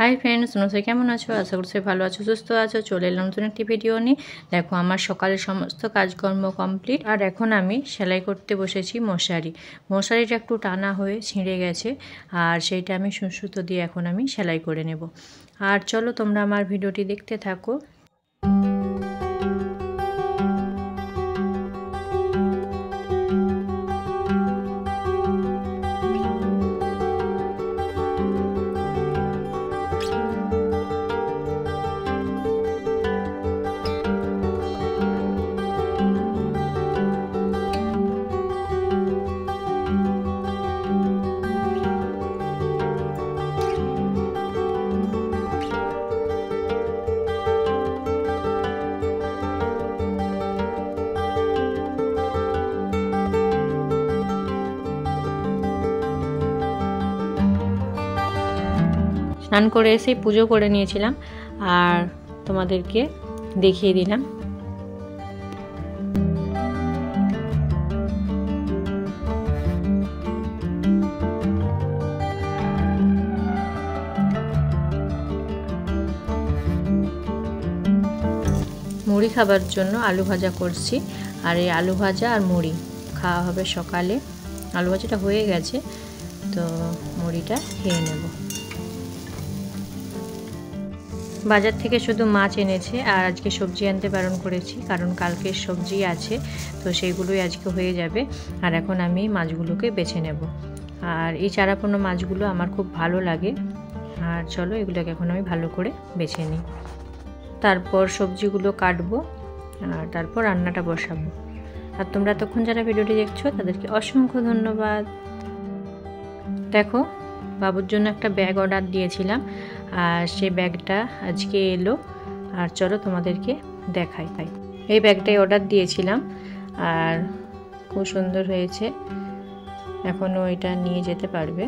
Hi friends, নমস্কার। কেমন আছো? আশা করছি ভালো আছো, সুস্থ আছো। চলে এলাম নতুন একটি ভিডিও নিয়ে। দেখো, আমার সকালের সমস্ত কাজকর্ম কমপ্লিট, আর এখন আমি সেলাই করতে বসেছি মশারিটা একটু টানা হয়ে ছিঁড়ে গেছে, আর সেইটা আমি সুতো দিয়ে এখন আমি সেলাই করে নেব। আর চলো তোমরা আমার ভিডিওটি দেখতে থাকো। স্নান করে এসে পুজো করে নিয়েছিলাম, আর তোমাদেরকে দেখিয়ে দিলাম। মুড়ি খাবার জন্য আলু ভাজা করছি, আর এই আলু ভাজা আর মুড়ি খাওয়া হবে সকালে। আলু ভাজাটা হয়ে গেছে, তো মুড়িটা খেয়ে নেব। বাজার থেকে শুধু মাছ এনেছে, আর আজকে সবজি আনতে বারণ করেছি, কারণ কালকে সবজি আছে, তো সেইগুলোই আজকে হয়ে যাবে। আর এখন আমি মাছগুলোকে বেছে নেব। আর এই চারাপোনা মাছগুলো আমার খুব ভালো লাগে। আর চলো এগুলোকে এখন আমি ভালো করে বেছে নিই, তারপর সবজিগুলো কাটবো, আর তারপর রান্নাটা বসাবো। আর তোমরা তখন যারা ভিডিওটি দেখছো তাদেরকে অসংখ্য ধন্যবাদ। দেখো, বাবুর জন্য একটা ব্যাগ অর্ডার দিয়েছিলাম, আর সেই ব্যাগটা আজকে এলো। আর চলো তোমাদেরকে দেখাই। এই ব্যাগটাই অর্ডার দিয়েছিলাম, আর খুব সুন্দর হয়েছে। এখনও এটা নিয়ে যেতে পারবে,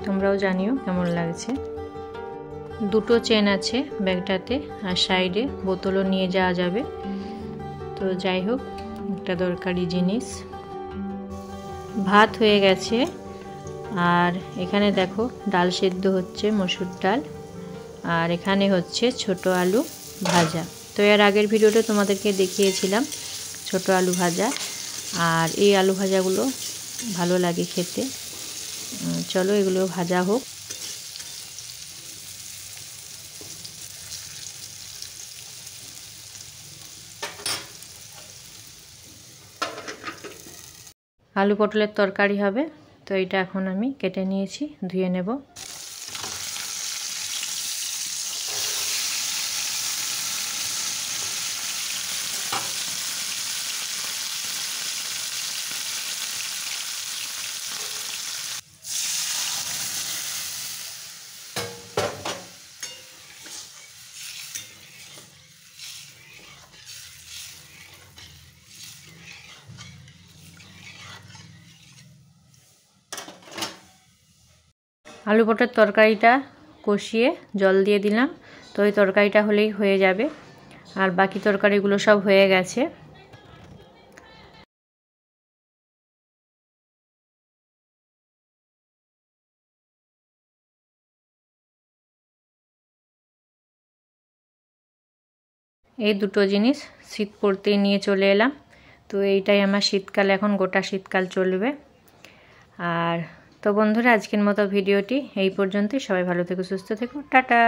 তোমরাও জানিও কেমন লাগছে। দুটো চেন আছে ব্যাগটাতে, আর সাইডে বোতলও নিয়ে যাওয়া যাবে। তো যাই হোক, একটা দরকারি জিনিস। ভাত হয়ে গেছে, আর এখানে দেখো ডাল সেদ্ধ হচ্ছে, মসুর ডাল। আর এখানে হচ্ছে ছোট আলু ভাজা। তো এর আগের ভিডিওতে তোমাদেরকে দেখিয়েছিলাম ছোট আলু ভাজা, আর এই আলু ভাজাগুলো ভালো লাগে খেতে। চলো এগুলো ভাজা হোক। আলু পটলের তরকারি হবে, তো এটা এখন আমি কেটে নিয়েছি, ধুয়ে নেব। আলু পটলের তরকারিটা কষিয়ে জল দিয়ে দিলাম, তো ওই তরকারিটা হলেই হয়ে যাবে। আর বাকি তরকারিগুলো সব হয়ে গেছে। এই দুটো জিনিস শীত পড়তেই নিয়ে চলে এলাম। তো এইটাই আমার শীতকাল, এখন গোটা শীতকাল চলবে। আর তো বন্ধুরা, আজকের মতো ভিডিওটি এই পর্যন্তই। সবাই ভালো থেকো, সুস্থ থেকো, টাটা।